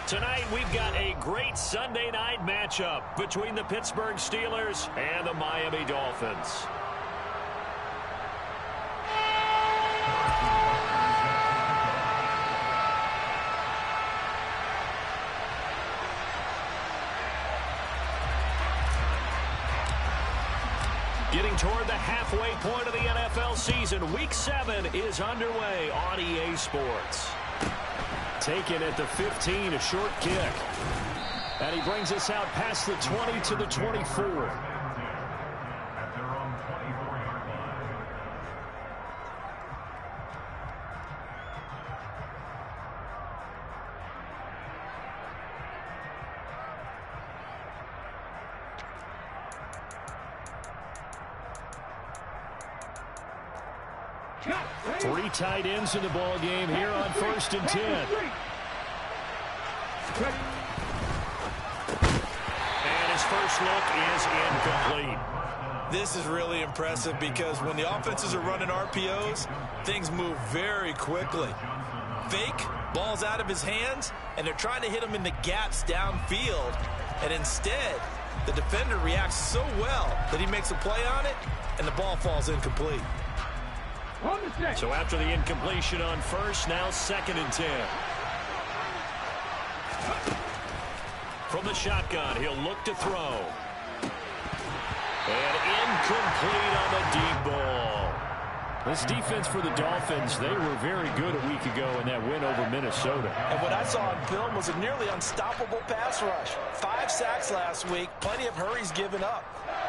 Tonight, we've got a great Sunday night matchup between the Pittsburgh Steelers and the Miami Dolphins. Getting toward the halfway point of the NFL season, Week 7 is underway on EA Sports. Taken at the 15, a short kick. And he brings us out past the 20 to the 24. Three tight ends in the ball game here on 1st and 10. And his first look is incomplete. This is really impressive because when the offenses are running RPOs, things move very quickly. Fake, ball's out of his hands, and they're trying to hit him in the gaps downfield. And instead, the defender reacts so well that he makes a play on it, and the ball falls incomplete. So after the incompletion on first, now 2nd and 10. From the shotgun, he'll look to throw. And incomplete on the deep ball. This defense for the Dolphins, they were very good a week ago in that win over Minnesota. And what I saw on film was a nearly unstoppable pass rush. 5 sacks last week, plenty of hurries given up.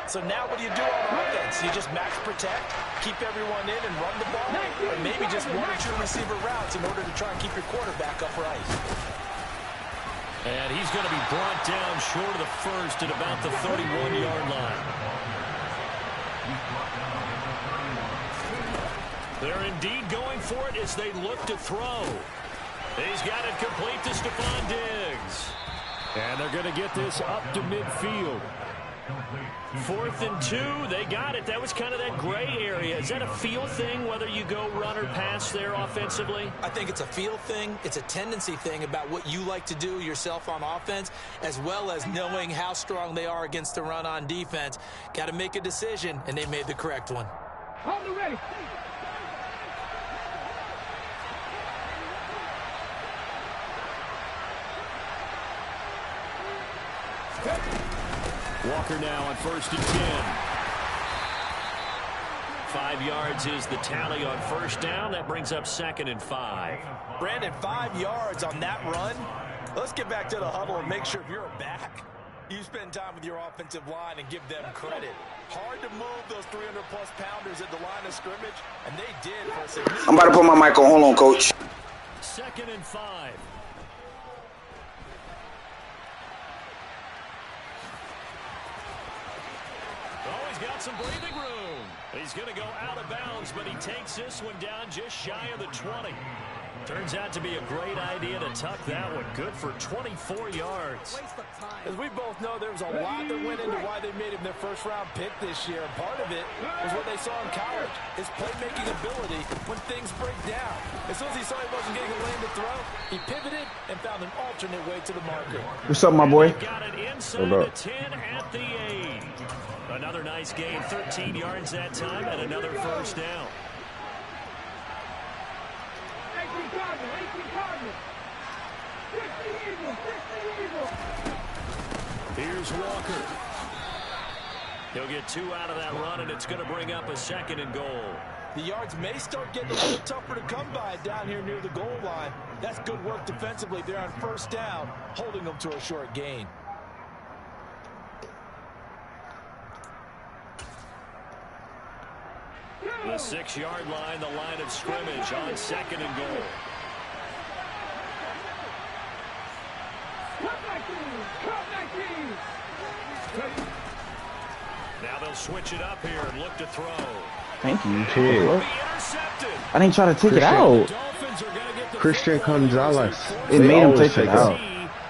So now what do you do on offense? You just max protect, keep everyone in and run the ball, or maybe just 1 or 2 receiver routes in order to try and keep your quarterback upright. And he's going to be brought down short of the first at about the 31-yard line. They're indeed going for it as they look to throw. He's got it complete to Stephon Diggs. And they're going to get this up to midfield. 4th and 2, they got it. That was kind of that gray area. Is that a feel thing, whether you go run or pass there offensively? I think it's a feel thing. It's a tendency thing about what you like to do yourself on offense, as well as knowing how strong they are against the run on defense. Got to make a decision, and they made the correct one. Hold it ready. Walker now on 1st and 10. 5 yards is the tally on 1st down. That brings up 2nd and 5. Brandon, 5 yards on that run. Let's get back to the huddle and make sure if you're a back, you spend time with your offensive line and give them credit. Hard to move those 300-plus pounders at the line of scrimmage, and they did for a significant... I'm about to put my mic on. Hold on, Coach. 2nd and 5. Got some breathing room. He's going to go out of bounds, but he takes this one down just shy of the 20. Turns out to be a great idea to tuck that one. Good for 24 yards. As we both know, there was a lot that went into why they made him their first-round pick this year. Part of it was what they saw in college, his playmaking ability when things break down. As soon as he saw he wasn't getting a lane to throw, he pivoted and found an alternate way to the marker. What's up, my boy? Got it inside the 10 at the 8. Another nice gain, 13 yards that time, and another 1st down. Here's Walker. He'll get 2 out of that run, and it's going to bring up a 2nd and goal. The yards may start getting a little tougher to come by down here near the goal line. That's good work defensively there on 1st down, holding them to a short gain. The 6-yard line, the line of scrimmage on 2nd and goal. Now they'll switch it up here and look to throw. Thank you. I didn't try to take it out. Christian Gonzalez. It made him take it out.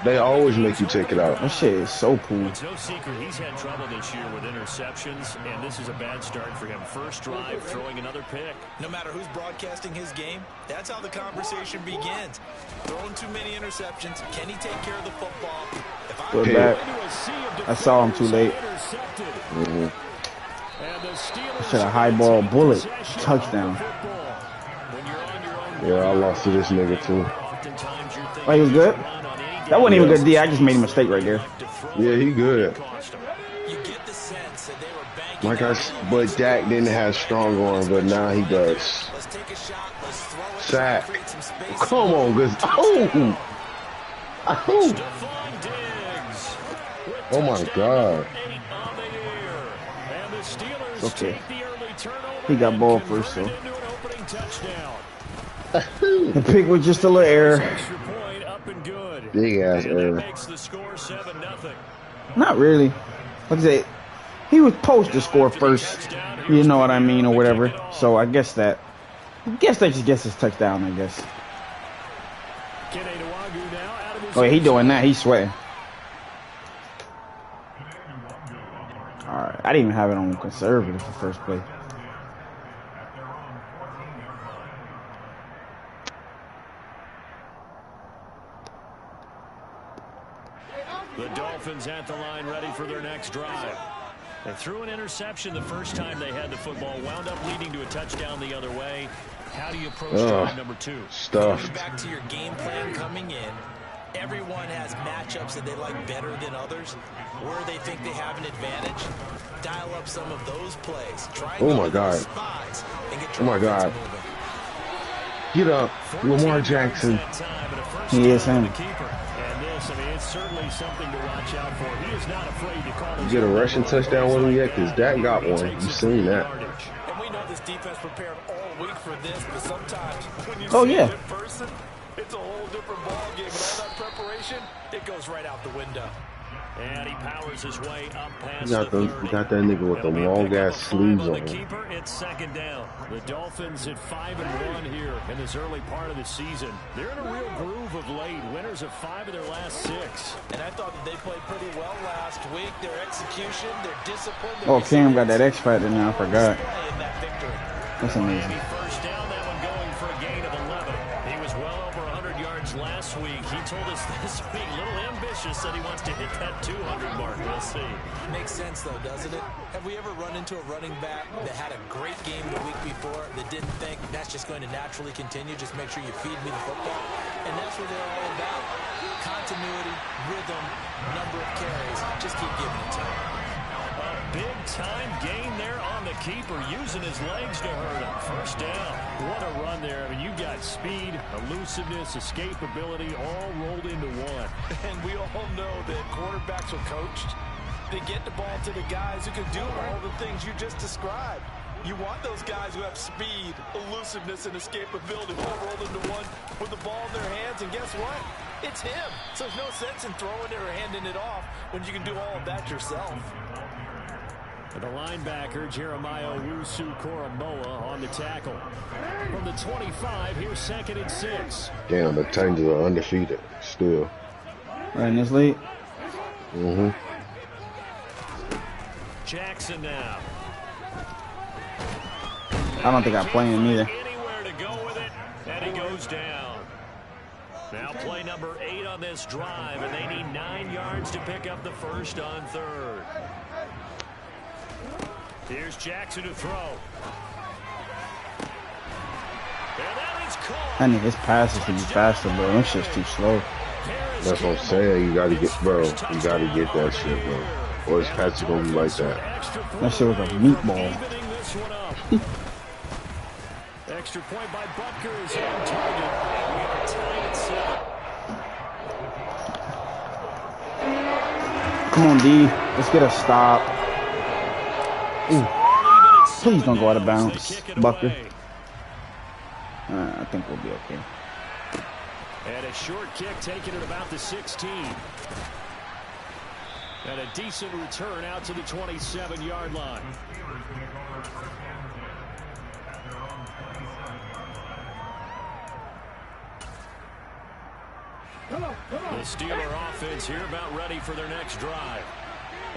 They always make you take it out. That shit is so cool. It's no secret he's had trouble this year with interceptions, and this is a bad start for him. First drive, throwing another pick. No matter who's broadcasting his game, that's how the conversation begins. Throwing too many interceptions. Can he take care of the football? Good back. I saw him too late. Should have highball bullet. Touchdown. Yeah, I lost to this nigga too. Oh, he was good? That wasn't even good D. I just made a mistake right there. Yeah, he good. You get the sense that they were banking. But Dak didn't have strong arm, but now he does. Let's take a shot. Let's throw it. Sack. Create some space. Come on, guys. Oh! Oh my God. Okay. He got ball first, so. The pick was just a little error. Big ass error. Not really. Like I said, he was supposed to score first. You know what I mean, or whatever. So I guess that just gets his touchdown, I guess. Oh, yeah, he doing that. He's sweating. Alright, I didn't even have it on conservative for first play. The Dolphins at the line, ready for their next drive. They threw an interception the first time they had the football, wound up leading to a touchdown the other way. How do you approach drive number 2? Stuffed. Back to your game plan coming in. Everyone has matchups that they like better than others, where they think they have an advantage. Dial up some of those plays. Try Oh my God. Oh my God. Get up, Lamar Jackson. He is him. It's certainly something to watch out for. He is not afraid to call. You get a rushing touchdown with him yet? Because Dak got one. You've seen that. And we know this defense prepared all week for this, but sometimes when you see yeah. it in person, it's a whole different ball game. And all that preparation, it goes right out the window. And he powers his way up past You got that nigga with the long ass sleeves on. Keeper, it's second down. The Dolphins at 5-1 here in this early part of the season. They're in a real groove of late. Winners of 5 of their last 6. And I thought that they played pretty well last week. Their execution, their discipline. Oh, Cam got that X Factor now. I forgot. That's amazing. First down, that one going for a gain of 11. He was well over 100 yards last week. He told us this week, a little ambitious, that he wants to hit that 200 mark. We'll see. Makes sense, though, doesn't it? Have we ever run into a running back that had a great game the week before that didn't think that's just going to naturally continue? Just make sure you feed me the football. And that's what they're all about. Continuity, rhythm, number of carries. Just keep giving it to him. A big-time gain there on the keeper, using his legs to hurt him. First down. What a run there. I mean, you got speed, elusiveness, escapability, all rolled into one. And we all know that quarterbacks are coached. They get the ball to the guys who can do all the things you just described. You want those guys who have speed, elusiveness, and escapability all rolled into one with the ball in their hands. And guess what? It's him. So there's no sense in throwing it or handing it off when you can do all of that yourself. The linebacker, Jeremiah Owusu-Koramoah, on the tackle. From the 25, here's 2nd and 6. Damn, the Titans are undefeated still. Right in this league? Mm-hmm. Jackson now. I don't think I play him either. Anywhere to go with it, and he goes down. Now play number 8 on this drive, and they need 9 yards to pick up the first on 3rd. Here's Jackson to throw. And that is caught. I think his passes should be faster, bro. That shit's too slow. That's what I'm saying. You gotta get, bro. You gotta get that shit, bro. Or his passes gonna be like that. That shit was a meatball. Extra point by Butker is on target. And we are tied at 7. Come on, D. Let's get a stop. Ooh. Please don't go out of bounds, Bucker. I think we'll be okay. And a short kick taken at about the 16. And a decent return out to the 27-yard line. The Steeler offense here about ready for their next drive.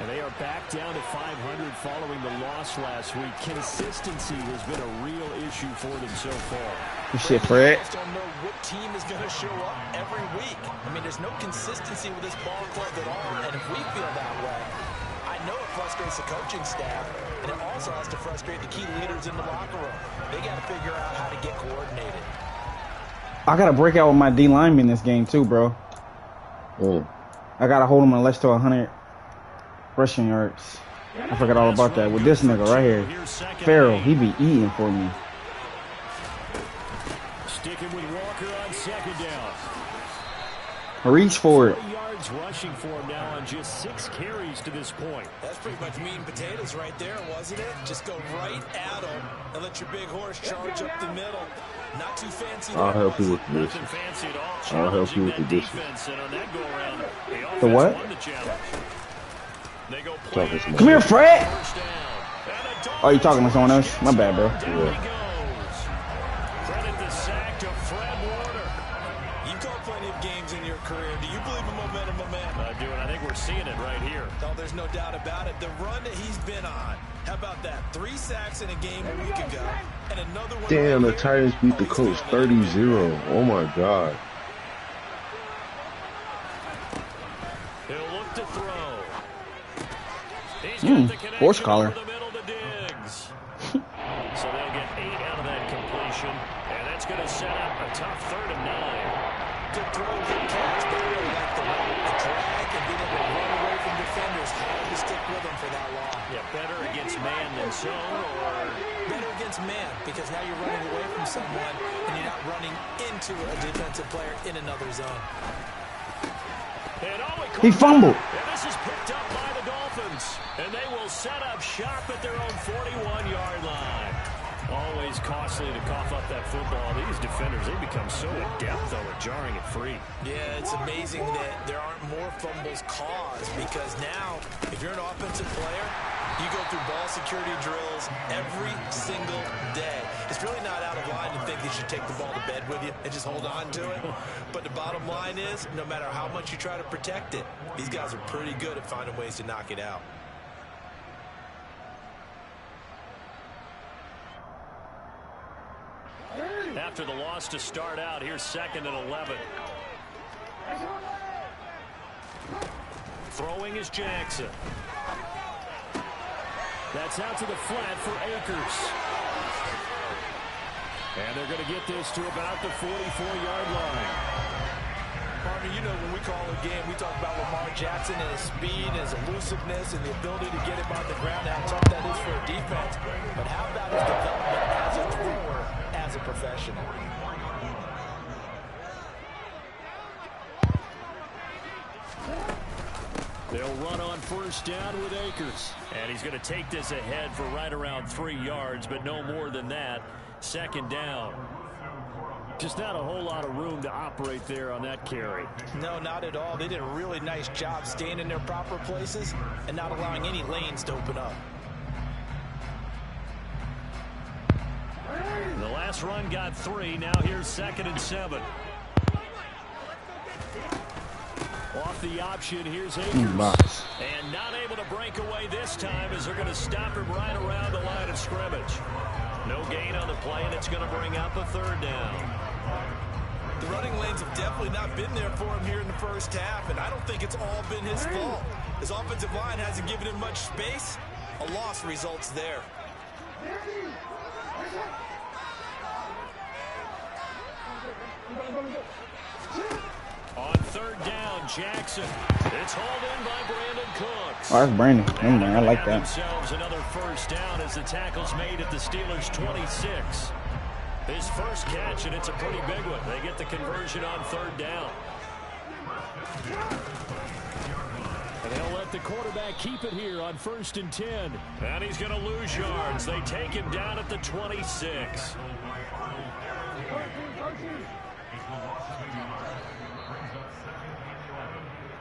And they are back down to 500 following the loss last week. Consistency has been a real issue for them so far. Good shit, Fred. I don't know what team is going to show up every week. I mean, there's no consistency with this ball club at all. And if we feel that way, I know it frustrates the coaching staff, and it also has to frustrate the key leaders in the locker room. They got to figure out how to get coordinated. I got to break out with my D lineman in this game, too, bro. I got to hold him less to 100 rushing yards. I forgot all about that. With this nigga right here, Farrell, he be eating for me. Sticking with Walker on second down. Reach for it. 4 yards rushing for him now on just 6 carries to this point. That's pretty much meat and potatoes right there, wasn't it? Just go right at him and let your big horse charge up the middle. Not too fancy. I'll help you with this. Nothing fancy at all. I'll help you with the defense, and on that go around, The what? won the challenge. They go Come here, Fred. Oh, you talking to someone else? My bad, bro. Yeah. Credit the sack to Fred Warner. You've called plenty of games in your career. Do you believe in momentum, my man? I do, and I think we're seeing it right here. No, there's no doubt about it. The run that he's been on. How about that? 3 sacks in a game a week ago, and another one. Damn, the right Titans beat the Colts 30-0. Oh my God. He'll look to throw. Horse collar. So they'll get 8 out of that completion, and that's going to set up a tough 3rd and 9. Good throw, good catch, but I really like the drag and being able to run away from defenders. Hard to stick with them for that long. Yeah, better against man than zone, or better against man, because now you're running away from someone and you're not running into a defensive player in another zone. He fumbled. And this is picked up by the Dolphins, and they will set up shop at their own 41-yard line. Always costly to cough up that football. These defenders, they become so adept, though, at jarring it free. Yeah, it's amazing that there aren't more fumbles caused, because now, if you're an offensive player, you go through ball security drills every single day. It's really not out of line to think that you take the ball to bed with you and just hold on to it. But the bottom line is, no matter how much you try to protect it, these guys are pretty good at finding ways to knock it out. After the loss to start out, here's 2nd and 11. Throwing is Jackson. That's out to the flat for Akers. And they're going to get this to about the 44-yard line. Harvey, you know when we call a game, we talk about Lamar Jackson and his speed, his elusiveness, and the ability to get him on the ground, how tough that is for a defense. But how about his development as a thrower, as a professional? They'll run on 1st down with Akers. And he's going to take this ahead for right around 3 yards, but no more than that. 2nd down. Just not a whole lot of room to operate there on that carry. No, not at all. They did a really nice job staying in their proper places and not allowing any lanes to open up. The last run got 3. Now here's 2nd and 7. Off the option, here's Akers. And not able to break away this time as they're going to stop him right around the line of scrimmage. No gain on the play, and it's going to bring up a 3rd down. The running lanes have definitely not been there for him here in the first half, and I don't think it's all been his fault. His offensive line hasn't given him much space. A loss results there. On 3rd down, Jackson. It's hauled in by Brandon Cooks. Oh, that's Brandon. Oh, man, I like that. Themselves another 1st down as the tackle's made at the Steelers' 26. His first catch, and it's a pretty big one. They get the conversion on 3rd down. And they'll let the quarterback keep it here on 1st and 10. And he's going to lose yards. They take him down at the 26.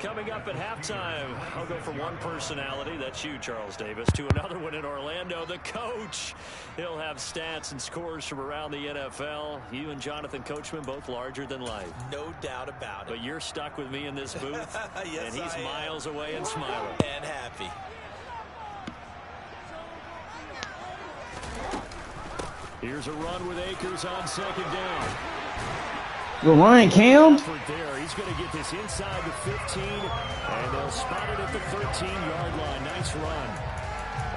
Coming up at halftime, I'll go from one personality, that's you, Charles Davis, to another one in Orlando, the coach. He'll have stats and scores from around the NFL. You and Jonathan Coachman both larger than life. No doubt about it. But you're stuck with me in this booth, yes, and he's miles away and smiling. And happy. Here's a run with Akers on second down. Good run, Cam. He's going to get this inside the 15, and they'll spot it at the 13-yard line. Nice run.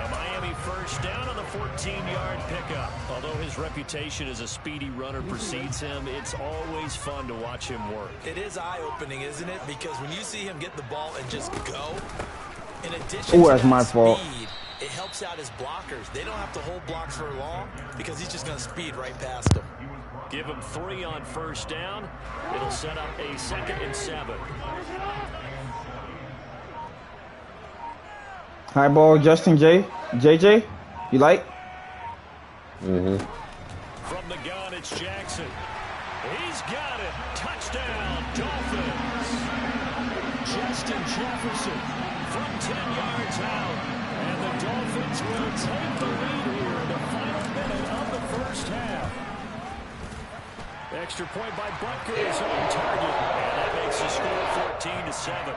A Miami first down on the 14-yard pickup. Although his reputation as a speedy runner precedes him, it's always fun to watch him work. It is eye-opening, isn't it? Because when you see him get the ball and just go, in addition to that's my fault. Speed, it helps out his blockers. They don't have to hold blocks for long because he's just going to speed right past them. Give him 3 on first down. It'll set up a 2nd and 7. High ball, Justin JJ, you like? From the gun, it's Jackson. He's got it. Touchdown, Dolphins. Justin Jefferson from 10 yards out. And the Dolphins will take the lead here in the final minute of the first half. Extra point by Butker is on target. And that makes the score 14-7.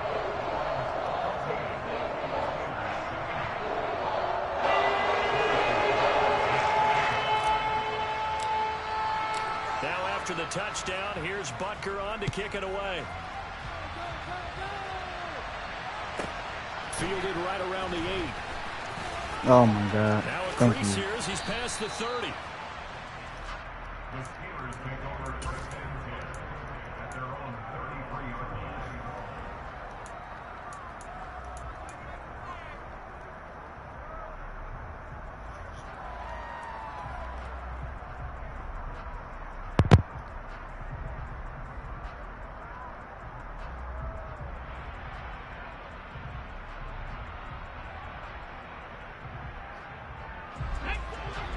Now after the touchdown, here's Butker on to kick it away. Fielded right around the 8. Oh my God. Now a Thank crease you. here as he's past the 30.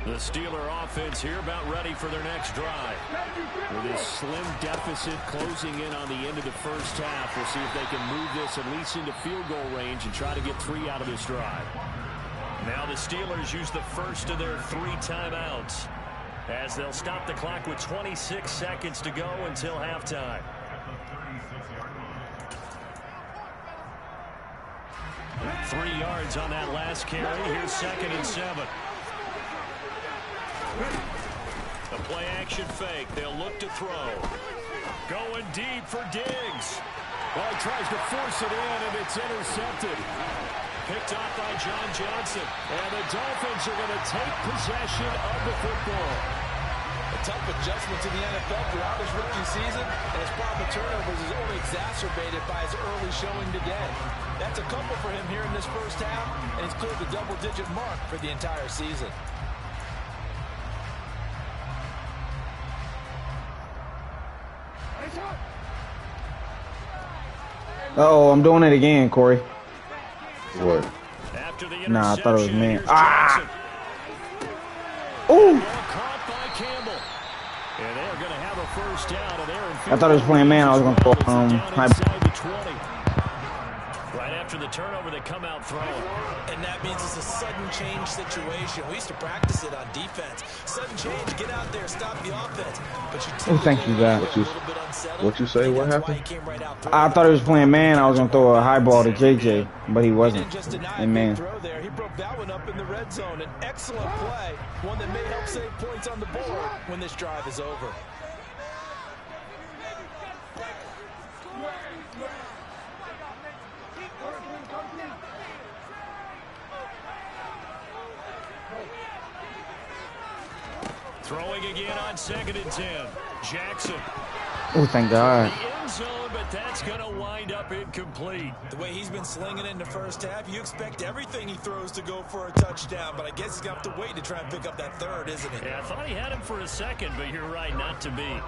The Steeler offense here about ready for their next drive. With this slim deficit closing in on the end of the first half, we'll see if they can move this at least into field goal range and try to get 3 out of this drive. Now the Steelers use the first of their 3 timeouts as they'll stop the clock with 26 seconds to go until halftime. Three yards on that last carry. Here's 2nd and 7. A play-action fake. They'll look to throw. Going deep for Diggs. Well, he tries to force it in, and it's intercepted. Picked off by John Johnson. And the Dolphins are going to take possession of the football. A tough adjustment to the NFL throughout his rookie season, and his problem with turnovers is only exacerbated by his early showing today. That's a couple for him here in this first half, and he's cleared the double-digit mark for the entire season. Uh-oh, I'm doing it again, Corey. What? Nah, I thought it was man. Ah! Ooh! I thought it was playing man. I was going to throw high. Right after the turnover, they come out throwing. And that means it's a sudden change situation. We used to practice it on defense. Sudden change, get out there, stop the offense. But you thank you, God. What you say? What happened? I thought he was playing man. I was going to throw a high ball to JJ, but he wasn't. And man. Throw there. He broke that one up in the red zone. An excellent play. One that may help save points on the board when this drive is over. Throwing again on 2nd and 10. Jackson. Oh, thank God. The end zone, but that's going to wind up incomplete. The way he's been slinging it in the first half, you expect everything he throws to go for a touchdown, but I guess he's going to have to wait to try and pick up that third, isn't he? Yeah, I thought he had him for a second, but you're right, not to be.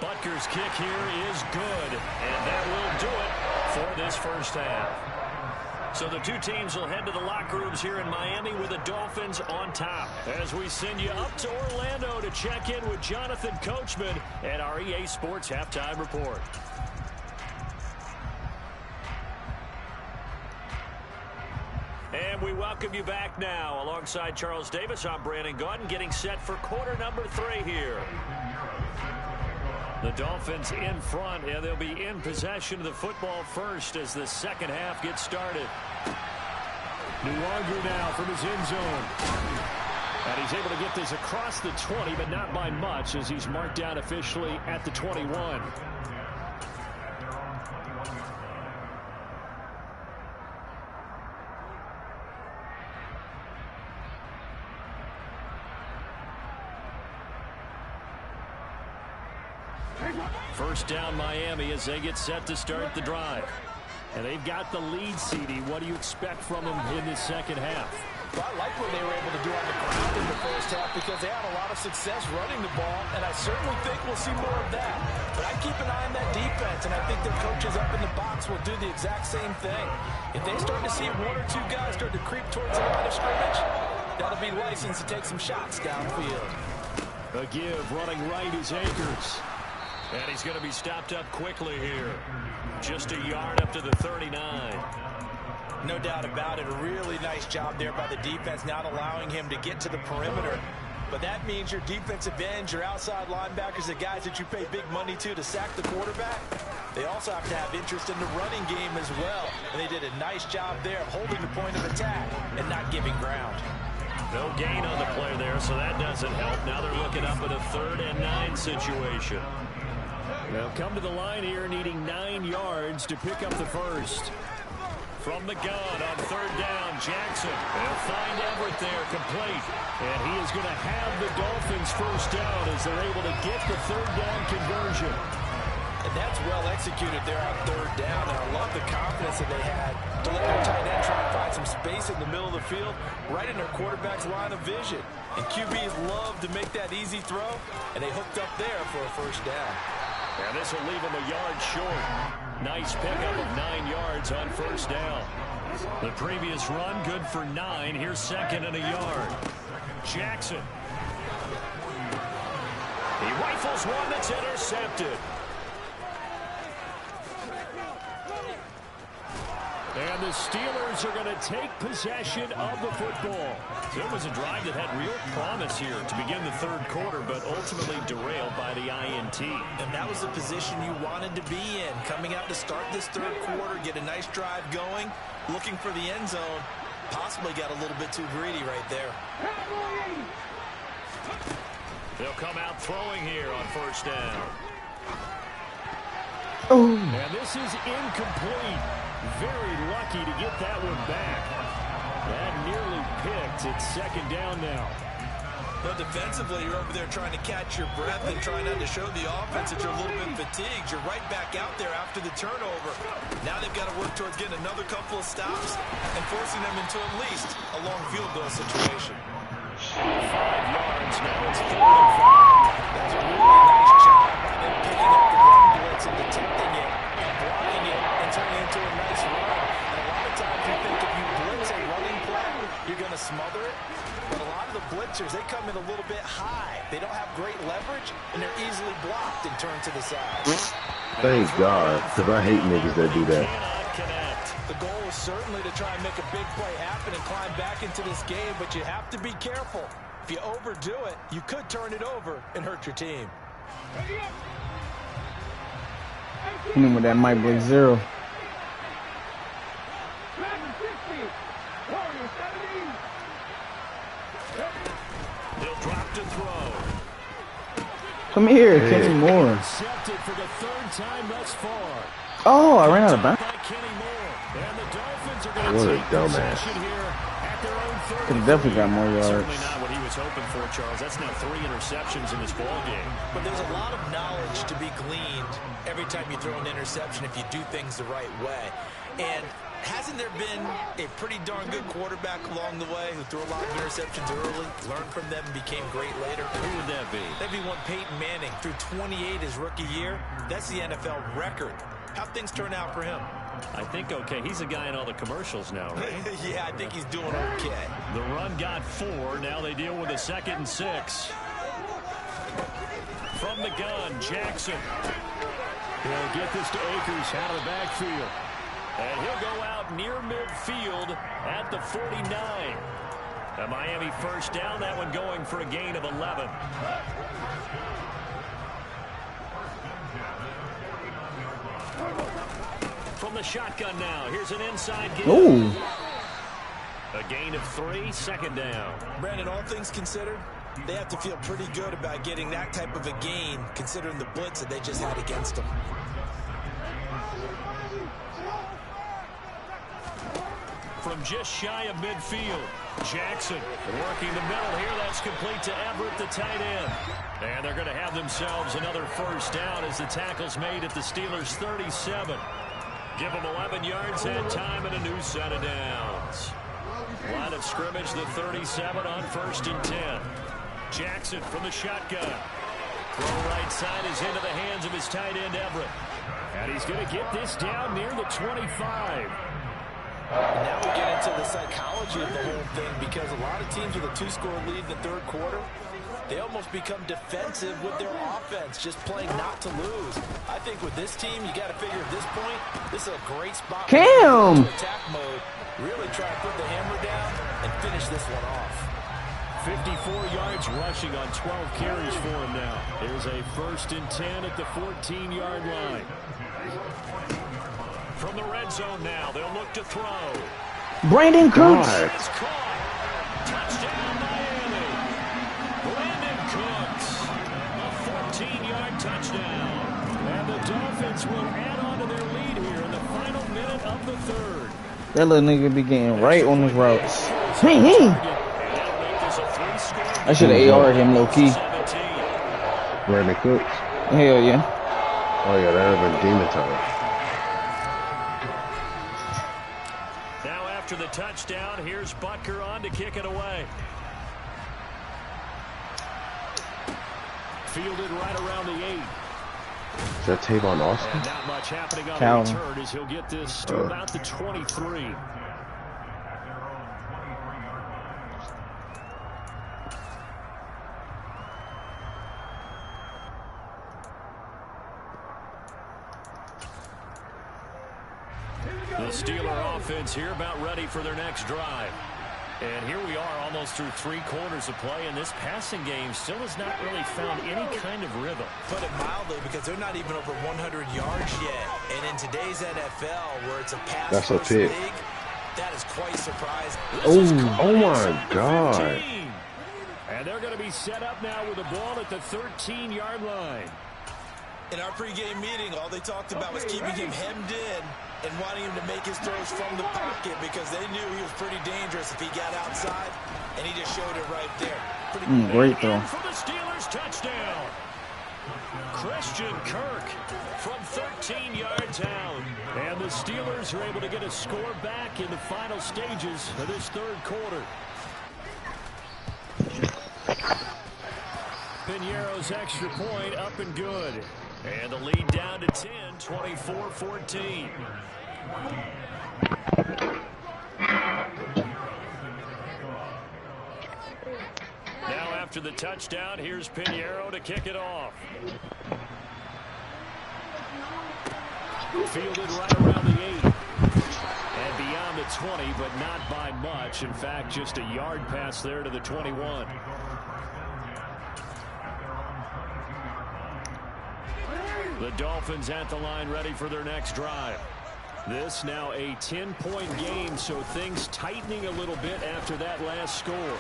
Butker's kick here is good, and that will do it for this first half. So the two teams will head to the locker rooms here in Miami with the Dolphins on top. As we send you up to Orlando to check in with Jonathan Coachman at our EA Sports Halftime Report. And we welcome you back now. Alongside Charles Davis, I'm Brandon Gaudin, getting set for quarter number 3 here. The Dolphins in front, and they'll be in possession of the football first as the second half gets started. Nuwagu now from his end zone. And he's able to get this across the 20, but not by much as he's marked down officially at the 21. First down Miami as they get set to start the drive. And they've got the lead, CD. What do you expect from them in the second half? Well, I like what they were able to do on the ground in the first half because they had a lot of success running the ball, and I certainly think we'll see more of that. But I keep an eye on that defense, and I think their coaches up in the box will do the exact same thing. If they start to see 1 or 2 guys start to creep towards the line of scrimmage, that'll be licensed to take some shots downfield. A give running right is Akers. And he's going to be stopped up quickly here. Just a yard up to the 39. No doubt about it. A really nice job there by the defense, not allowing him to get to the perimeter. But that means your defensive ends, your outside linebackers, the guys that you pay big money to sack the quarterback, they also have to have interest in the running game as well. And they did a nice job there of holding the point of attack and not giving ground. No gain on the play there, so that doesn't help. Now they're looking up at a 3rd and 9 situation. They'll come to the line here needing 9 yards to pick up the first. From the gun on 3rd down, Jackson. They'll find Everett there, complete. And he is going to have the Dolphins first down as they're able to get the 3rd down conversion. And that's well executed there on 3rd down. And I love the confidence that they had to let their tight end try and find some space in the middle of the field, right in their quarterback's line of vision. And QBs love to make that easy throw, and they hooked up there for a first down. And this will leave him a yard short. Nice pickup of 9 yards on first down. The previous run, good for 9. Here's 2nd and a yard. Jackson. He rifles one that's intercepted. And the Steelers are going to take possession of the football. So it was a drive that had real promise here to begin the 3rd quarter, but ultimately derailed by the INT. And that was the position you wanted to be in. Coming out to start this 3rd quarter, get a nice drive going, looking for the end zone. Possibly got a little bit too greedy right there. They'll come out throwing here on first down. Oh. And this is incomplete. Very lucky to get that one back. That nearly picked. It's 2nd down now. But defensively, you're over there trying to catch your breath and trying not to show the offense that you're a little bit fatigued. You're right back out there after the turnover. Now they've got to work towards getting another couple of stops and forcing them into at least a long field goal situation. 5 yards. Now it's 4th and 5. That's a really nice job by them picking up the run blitz and detecting it and blocking it and turning it into a nice run. And a lot of times you think if you blitz a running play, you're going to smother it. But a lot of the blitzers, they come in a little bit high. They don't have great leverage, and they're easily blocked and turned to the side. Thank God, because I hate niggas that do that. The goal is certainly to try and make a big play happen and climb back into this game, but you have to be careful. If you overdo it, you could turn it over and hurt your team. With that Mike Blake 0. They'll drop to throw. Come here, Kenny Moore. Intercepted for the 3rd time thus far. Oh, I ran out of bounds. And the Dolphins are going to take possession here at their own 30. Could have definitely got more yards. Certainly not what he was hoping for, Charles. That's now 3 interceptions in this ball game. But there's a lot of knowledge to be gleaned every time you throw an interception if you do things the right way. And hasn't there been a pretty darn good quarterback along the way who threw a lot of interceptions early, learned from them, and became great later? Who would that be? That'd be one Peyton Manning. Threw 28 his rookie year. That's the NFL record. How'd things turn out for him? I think okay. He's a guy in all the commercials now, right? Yeah, I think he's doing okay. The run got 4. Now they deal with a 2nd and 6. From the gun, Jackson. He'll get this to Akers out of the backfield. And he'll go out near midfield at the 49. A Miami first down, that one going for a gain of 11. From the shotgun now, here's an inside give. Ooh. A gain of 3, 2nd down. Brandon, all things considered, they have to feel pretty good about getting that type of a gain, considering the blitz that they just had against them. From just shy of midfield, Jackson working the middle here. That's complete to Everett, the tight end. And they're going to have themselves another first down as the tackle's made at the Steelers' 37. Give them 11 yards and time and a new set of downs. Line of scrimmage, the 37 on 1st and 10. Jackson from the shotgun. Throw right side is into the hands of his tight end, Everett. And he's going to get this down near the 25. And now we get into the psychology of the whole thing, because a lot of teams with a 2-score lead in the 3rd quarter, they almost become defensive with their offense, just playing not to lose. I think with this team, you got to figure at this point, this is a great spot Cam! to attack mode. Really try to put the hammer down and finish this one off. 54 yards rushing on 12 carries for him now. There's a 1st and 10 at the 14-yard line. From the red zone now, they'll look to throw. Brandon Cooks. Touchdown, Miami. Brandon Cooks. A 14-yard touchdown. And the Dolphins will add on to their lead here in the final minute of the 3rd. That little nigga be getting right on his routes. Hey. I should have AR'd him low-key. Brandon Cooks. Hell yeah. Oh, yeah, that would have been demon time. After the touchdown, here's Butker on to kick it away. Fielded right around the 8. Is that Tavon Austin? And not much happening on Calvin. the return as he'll get this to about the 23. The Steeler offense here about ready for their next drive. And here we are almost through 3 quarters of play, and this passing game still has not really found any kind of rhythm. Put it mildly, because they're not even over 100 yards yet. And in today's NFL, where it's a pass-first league, that is quite surprising. Oh my God. And they're going to be set up now with the ball at the 13-yard line. In our pregame meeting, all they talked about was keeping him hemmed in and wanting him to make his throws from the pocket, because they knew he was pretty dangerous if he got outside, and he just showed it right there. Pretty great throw. For the Steelers, touchdown. Christian Kirk from 13 yards out. And the Steelers are able to get a score back in the final stages of this 3rd quarter. Piñeiro's extra point up and good. And the lead down to 10, 24-14. Now after the touchdown, here's Piñeiro to kick it off. Fielded right around the 8. And beyond the 20, but not by much. In fact, just a yard pass there to the 21. The Dolphins at the line ready for their next drive. This now a 10-point game, so things tightening a little bit after that last score.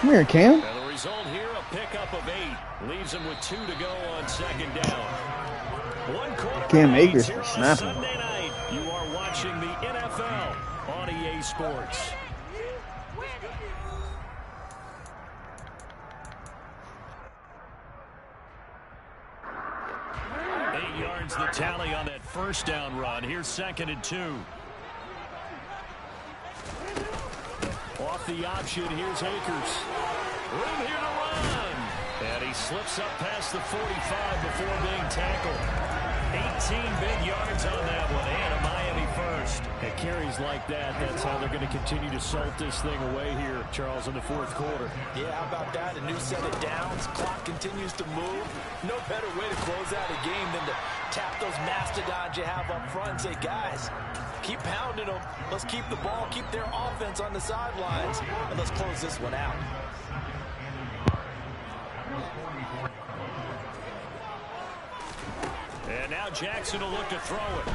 Come here, Cam. And the result here, a pickup of 8. Leaves them with 2 to go on 2nd down. 1 quarter Cam Akers here for on snapping. Sunday night. You are watching the NFL on EA Sports. 8 yards the tally on that first down run. Here's 2nd and 2. Off the option, here's Akers. Room here to run. And he slips up past the 45 before being tackled. 18 big yards on that one, and a Miami first. And carries like that, that's how they're going to continue to salt this thing away here, Charles, in the fourth quarter. Yeah, how about that? A new set of downs. Clock continues to move. No better way to close out a game than to tap those mastodons you have up front and say, guys, keep pounding them. Let's keep the ball, keep their offense on the sidelines, and let's close this one out. And now Jackson will look to throw it.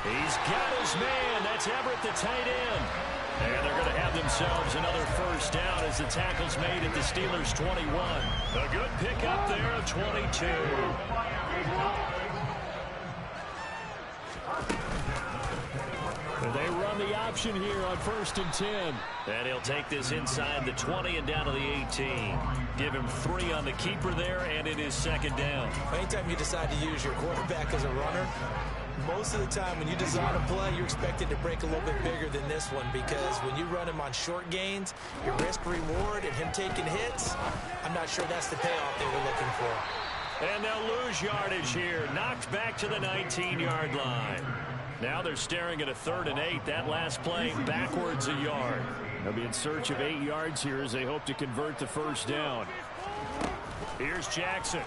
He's got his man. That's Everett, the tight end. And they're going to have themselves another first down as the tackle's made at the Steelers' 21. A good pickup there of 22. They run the option here on 1st and 10. And he'll take this inside the 20 and down to the 18. Give him 3 on the keeper there, and it is 2nd down. Anytime you decide to use your quarterback as a runner, most of the time when you design a play, you're expected to break a little bit bigger than this one, because when you run him on short gains, your risk-reward and him taking hits, I'm not sure that's the payoff they were looking for. And they'll lose yardage here. Knocked back to the 19-yard line. Now they're staring at a 3rd and 8. That last play backwards a yard. They'll be in search of 8 yards here as they hope to convert the first down. Here's Jackson.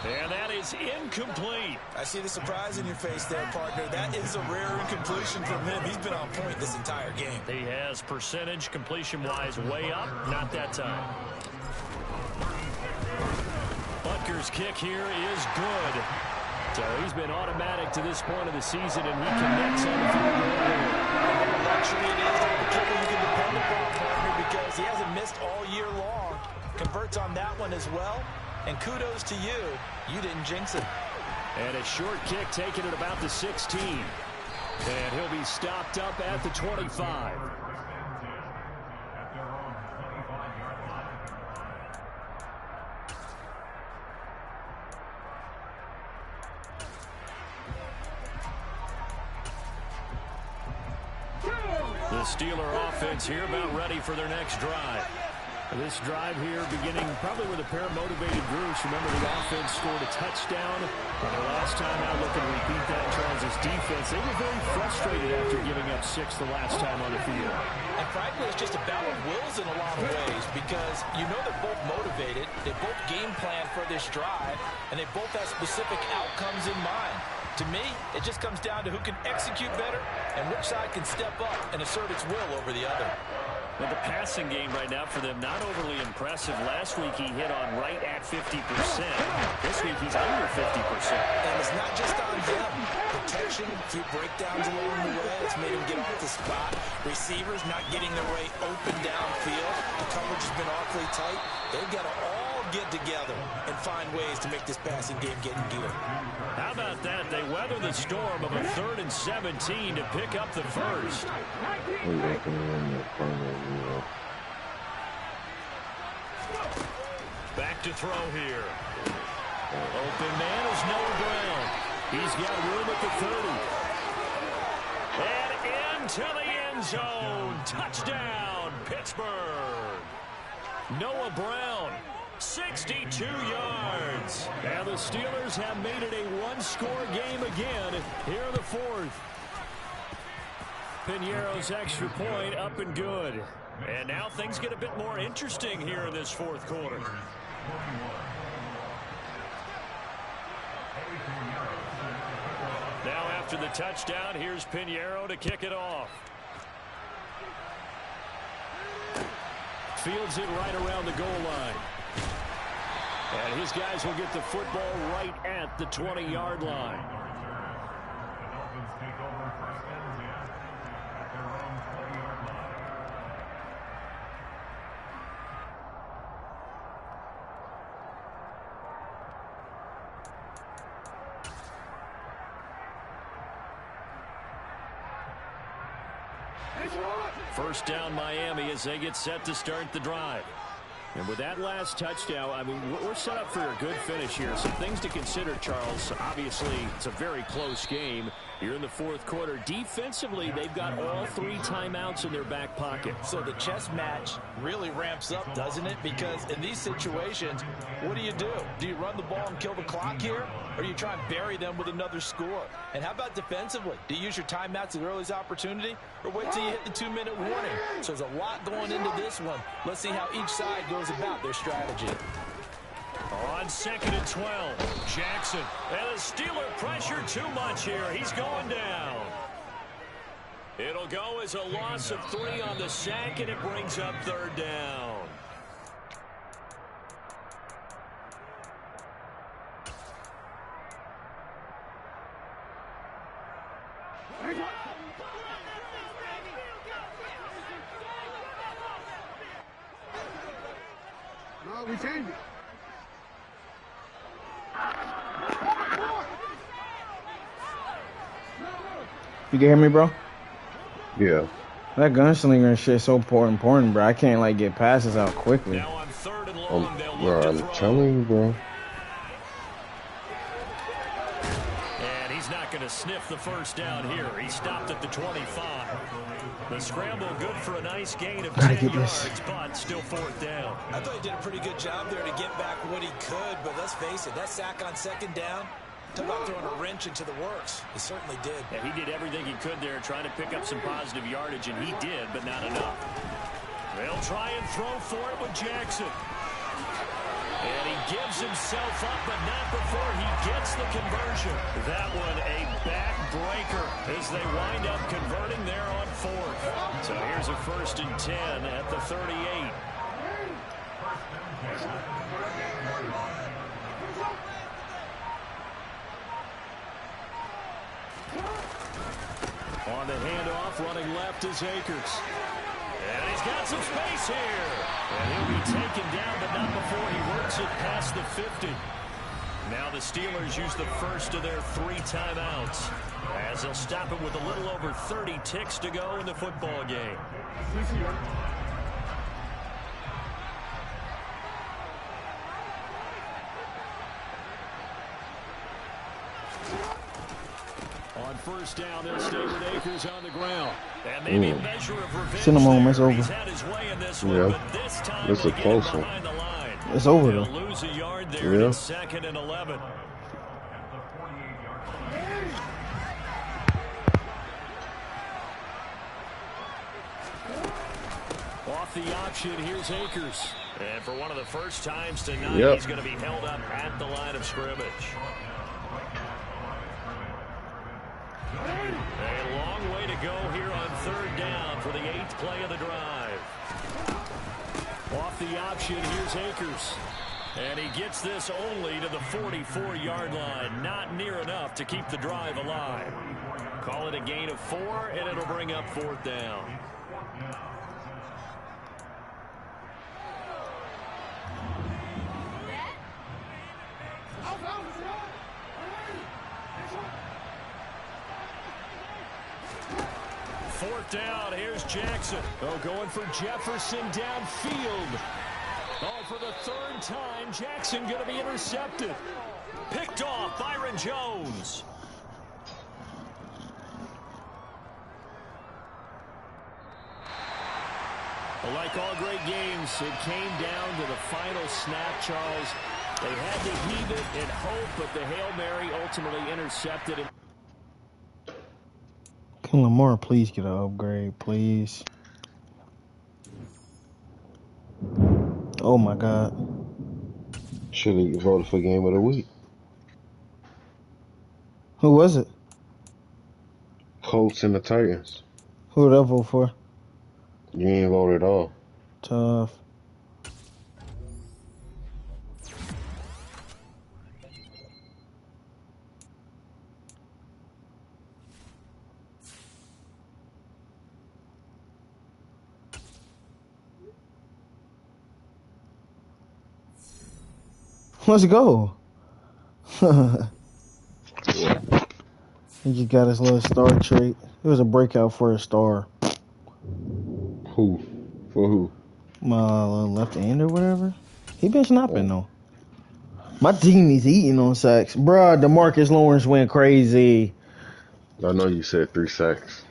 And that is incomplete. I see the surprise in your face there, partner. That is a rare incompletion from him. He's been on point this entire game. He has percentage completion-wise way up. Not that time. Butker's kick here is good. So he's been automatic to this point of the season, and he connects on the field goal. What a luxury it is to have a kicker you can depend upon, partner, because he hasn't missed all year long. Converts on that one as well. And kudos to you. You didn't jinx it. And a short kick taken at about the 16. And he'll be stopped up at the 25. The Steeler offense here about ready for their next drive. This drive here beginning probably with a pair of motivated groups. Remember, the offense scored a touchdown. And the last time out, looking to repeat that, Charles' defense, they were very frustrated after giving up 6 the last time on the field. And frankly, it's just a battle of wills in a lot of ways, because you know they're both motivated, they both game plan for this drive, and they both have specific outcomes in mind. To me, it just comes down to who can execute better and which side can step up and assert its will over the other. Well, the passing game right now for them, not overly impressive. Last week he hit on right at 50%. This week he's under 50%. And it's not just on them. Protection, a few breakdowns along the way. It's made him get off the spot. Receivers not getting their way open downfield. The coverage has been awfully tight. They've got to all get together and find ways to make this passing game get in gear. How about that? They weather the storm of a 3rd and 17 to pick up the first. Back to throw here. Open man is Noah Brown. He's got room at the 30. And into the end zone. Touchdown, Pittsburgh. Noah Brown, 62 yards. And the Steelers have made it a one-score game again here in the 4th. Piñeiro's extra point up and good. And now things get a bit more interesting here in this 4th quarter. Now after the touchdown, here's Piñeiro to kick it off. Fields it right around the goal line. And his guys will get the football right at the 20-yard line. First down Miami as they get set to start the drive. And with that last touchdown, I mean, we're set up for a good finish here. Some things to consider, Charles. Obviously, it's a very close game. You're in the fourth quarter. Defensively, they've got all 3 timeouts in their back pocket. So the chess match really ramps up, doesn't it? Because in these situations, what do? Do you run the ball and kill the clock here? Or do you try and bury them with another score? And how about defensively? Do you use your timeouts at earliest opportunity? Or wait till you hit the 2-minute warning? So there's a lot going into this one. Let's see how each side goes about their strategy. On 2nd and 12, Jackson. And the Steeler pressure too much here. He's going down. It'll go as a loss of 3 on the sack, and it brings up 3rd down. No, we changed it. You can hear me, bro? Yeah. That gunslinger and shit so important, bro. I can't, like, get passes out quickly. Now on 3rd and long, they'll Bro, look to I'm throw. telling you, bro. And he's not going to sniff the first down here. He stopped at the 25. The scramble good for a nice gain of 10 yards, but still 4th down. I thought he did a pretty good job there to get back what he could, but let's face it, that sack on 2nd down, talk about throwing a wrench into the works. He certainly did. Yeah, he did everything he could there, trying to pick up some positive yardage, and he did, but not enough. They'll try and throw for it with Jackson. And he gives himself up, but not before he gets the conversion. That one a backbreaker as they wind up converting there on 4th. So here's a 1st and 10 at the 38. On the handoff, running left is Akers. And he's got some space here. And he'll be taken down, but not before he works it past the 50. Now the Steelers use the first of their 3 timeouts, as they'll stop it with a little over 30 ticks to go in the football game. On 1st down, they'll stay with Akers on the ground. And maybe a measure of revenge Cinnamon, it's over. He's had his way in this one, Yeah. but this time This is a we'll get close him one. behind the line. It's over, They'll though. lose a yard there. Yeah. It's 2nd and 11. Off the option, here's Akers. And for one of the first times tonight, Yep. he's going to be held up at the line of scrimmage. A long way to go here on 3rd down for the 8th play of the drive. Off the option, here's Akers. And he gets this only to the 44-yard line. Not near enough to keep the drive alive. Call it a gain of 4, and it'll bring up 4th down. Fourth down, here's Jackson. Oh, going for Jefferson downfield. Oh, for the 3rd time, Jackson going to be intercepted. Picked off Byron Jones. Well, like all great games, it came down to the final snap, Charles. They had to heave it and hope, but the Hail Mary ultimately intercepted it. Can Lamar please get an upgrade, please? Oh my God. Should have voted for game of the week. Who was it? Colts and the Titans. Who did I vote for? You ain't vote at all. Tough. Let's go. He just got his little star trait. It was a breakout for a star. Who? For who? Left end or whatever. He been snapping though. My team is eating on sacks, bruh. DeMarcus Lawrence went crazy. I know you said 3 sacks.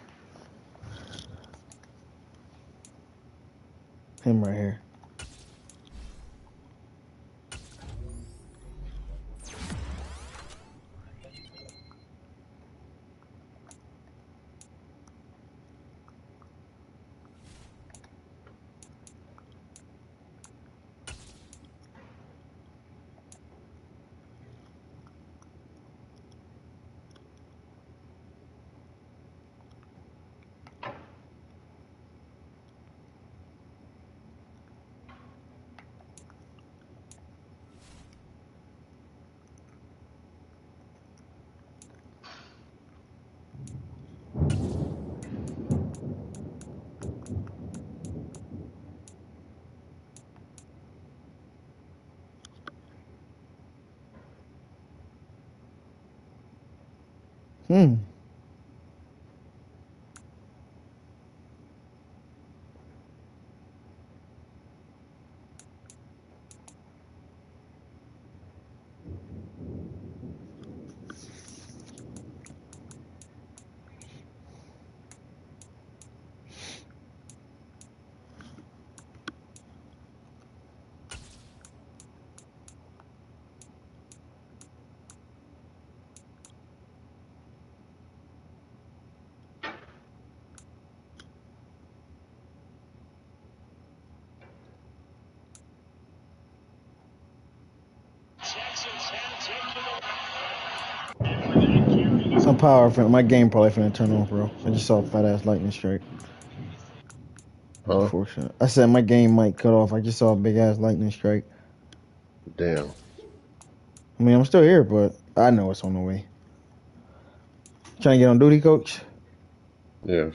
Him right here. Some power for my game probably finna turn off, bro. I just saw a fat ass lightning strike. Huh? Unfortunate. I said my game might cut off. I just saw a big ass lightning strike. Damn. I mean, I'm still here, but I know it's on the way. Trying to get on duty, coach? Yes.